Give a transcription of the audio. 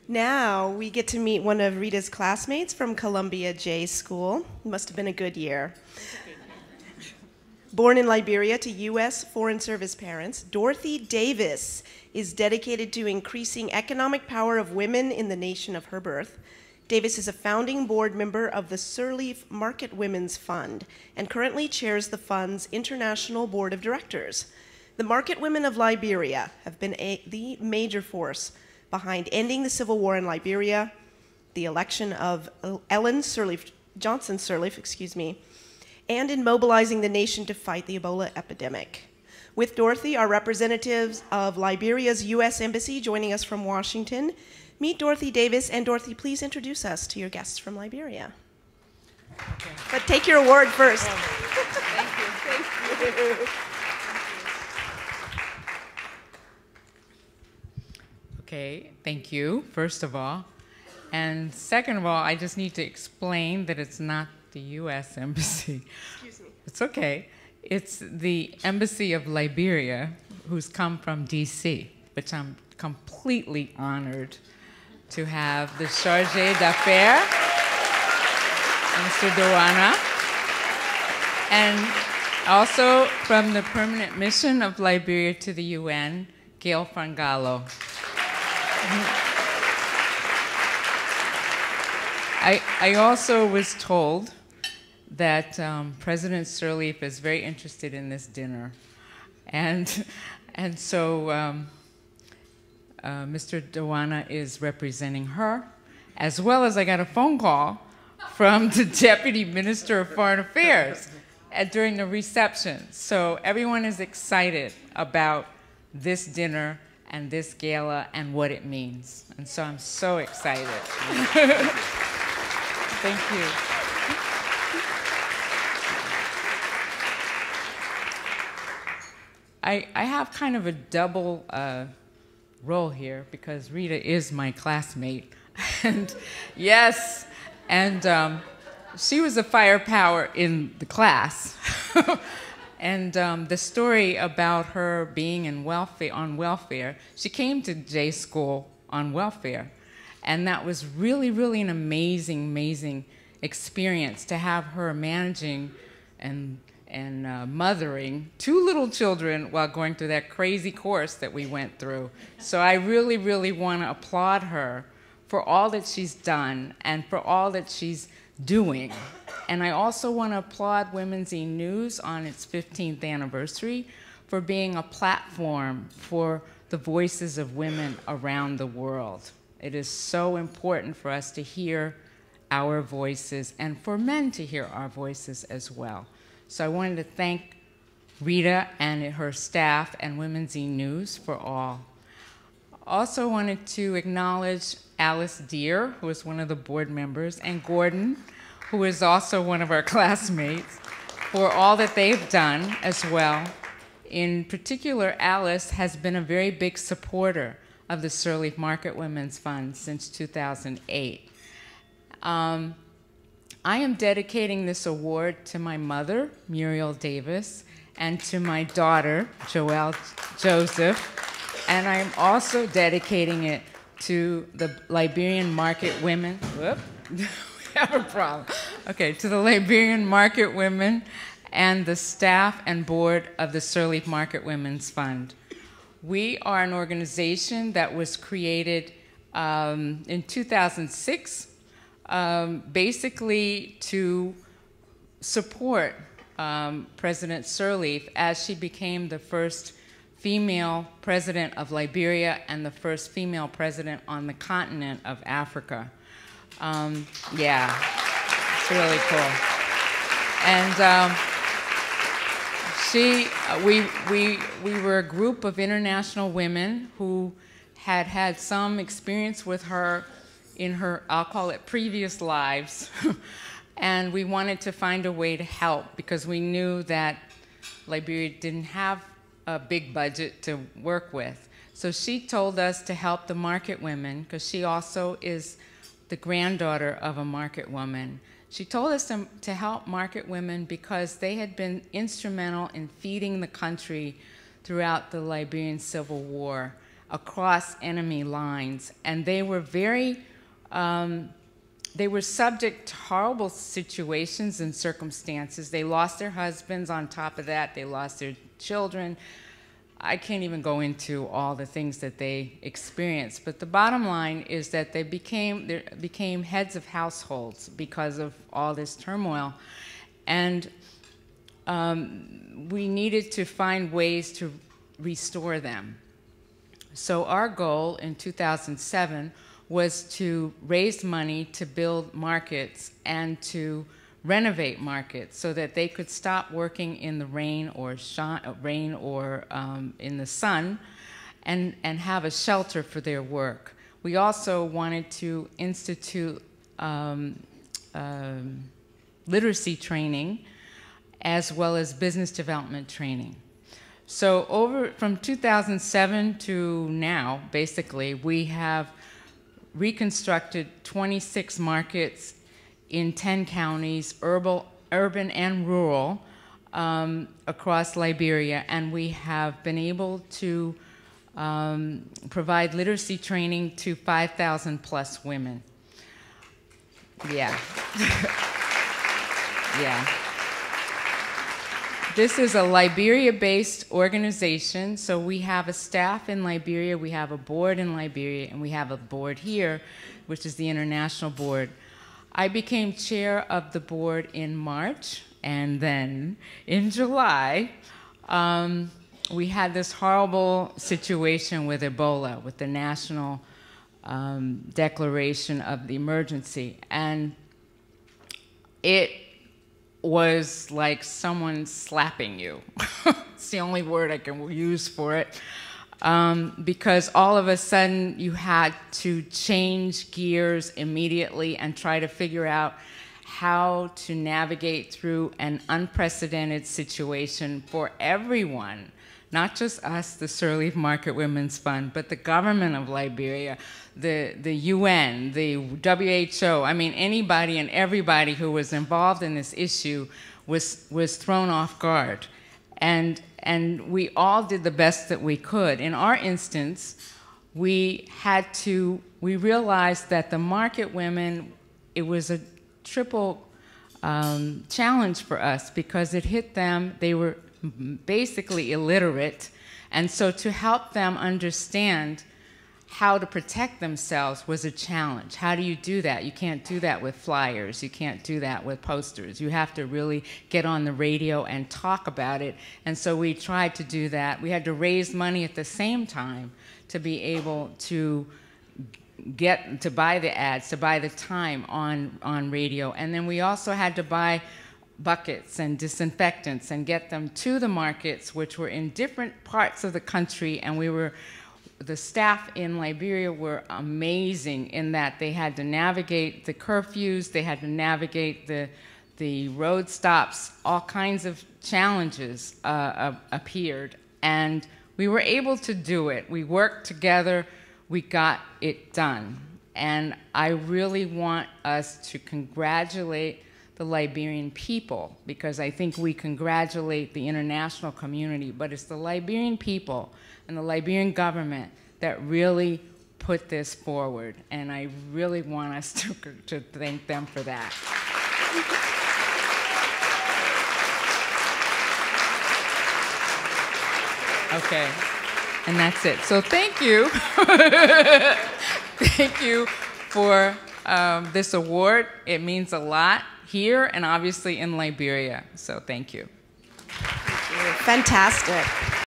Now we get to meet one of Rita's classmates from Columbia J School. Must have been a good year. Born in Liberia to U.S. Foreign Service parents, Dorothy Davis is dedicated to increasing economic power of women in the nation of her birth. Davis is a founding board member of the Sirleaf Market Women's Fund and currently chairs the fund's International Board of Directors. The Market Women of Liberia have been the major force behind ending the civil war in Liberia, the election of Ellen Sirleaf, Johnson Sirleaf, and in mobilizing the nation to fight the Ebola epidemic. With Dorothy are representatives of Liberia's U.S. Embassy joining us from Washington. Meet Dorothy Davis, and Dorothy, please introduce us to your guests from Liberia. Okay. But take your award first. Thank you. Okay, thank you, first of all. And second of all, I just need to explain that it's not the U.S. Embassy. Excuse me. It's okay. It's the Embassy of Liberia, who's come from D.C., which I'm completely honored to have the Charge d'Affaires, Mr. Dawana, and also from the Permanent Mission of Liberia to the UN, Gail Frangallo. I also was told that President Sirleaf is very interested in this dinner. And so Mr. Dawana is representing her, as well as I got a phone call from the Deputy Minister of Foreign Affairs during the reception. So everyone is excited about this dinner and this gala and what it means. And so I'm so excited. Thank you. I have kind of a double role here because Rita is my classmate. And yes, and she was a firepower in the class. And the story about her being on welfare, she came to J School on welfare. And that was really, really an amazing, amazing experience to have her managing and mothering 2 little children while going through that crazy course that we went through. So I really, really want to applaud her for all that she's done and for all that she's doing. And I also want to applaud Women's E-News on its 15th anniversary for being a platform for the voices of women around the world. It is so important for us to hear our voices and for men to hear our voices as well. So I wanted to thank Rita and her staff and Women's E-News for all. Also wanted to acknowledge Alice Deere, who is one of the board members, and Gordon, who is also one of our classmates, for all that they've done as well. In particular, Alice has been a very big supporter of the Sirleaf Market Women's Fund since 2008. I am dedicating this award to my mother, Muriel Davis, and to my daughter, Joelle Joseph, and I'm also dedicating it to the Liberian Market Women. Whoop. We have a problem. Okay, to the Liberian Market Women and the staff and board of the Sirleaf Market Women's Fund. We are an organization that was created in 2006, basically to support President Sirleaf as she became the first female president of Liberia and the first female president on the continent of Africa. Yeah, it's really cool. And we were a group of international women who had had some experience with her in her, I'll call it, previous lives. And we wanted to find a way to help because we knew that Liberia didn't have a big budget to work with. So she told us to help the market women, because she also is the granddaughter of a market woman. She told us to help market women because they had been instrumental in feeding the country throughout the Liberian Civil War. across enemy lines, and they were they were subject to horrible situations and circumstances. They lost their husbands. On top of that, they lost their children. I can't even go into all the things that they experienced, but the bottom line is that they became heads of households because of all this turmoil, and we needed to find ways to restore them. So our goal in 2007 was to raise money to build markets and to renovate markets so that they could stop working in the rain or in the sun and have a shelter for their work. We also wanted to institute literacy training as well as business development training. So from 2007 to now, basically, we have reconstructed 26 markets in 10 counties, urban and rural, across Liberia, and we have been able to provide literacy training to 5,000 plus women. Yeah. Yeah. This is a Liberia-based organization, so we have a staff in Liberia, we have a board in Liberia, and we have a board here, which is the International Board. I became chair of the board in March, and then in July, we had this horrible situation with Ebola, with the national declaration of the emergency, and it was like someone slapping you. It's the only word I can use for it. Because all of a sudden you had to change gears immediately and try to figure out how to navigate through an unprecedented situation for everyone, not just us, the Sirleaf Market Women's Fund, but the government of Liberia, the UN, the WHO. I mean, anybody and everybody who was involved in this issue was thrown off guard. And we all did the best that we could. In our instance, we realized that the market women, it was a triple challenge for us because it hit them. They were basically illiterate, and so to help them understand how to protect themselves was a challenge. How do you do that? You can't do that with flyers. You can't do that with posters. You have to really get on the radio and talk about it. And so we tried to do that. We had to raise money at the same time to be able to buy the ads, to buy the time on radio. And then we also had to buy buckets and disinfectants and get them to the markets, which were in different parts of the country, and the staff in Liberia were amazing in that they had to navigate the curfews, they had to navigate the road stops, all kinds of challenges appeared, and we were able to do it. We worked together, we got it done. And I really want us to congratulate the Liberian people, because I think we congratulate the international community, but it's the Liberian people and the Liberian government that really put this forward, and I really want us to thank them for that. Okay, and that's it. So thank you. Thank you for this award. It means a lot here and obviously in Liberia, so thank you. Thank you. Fantastic.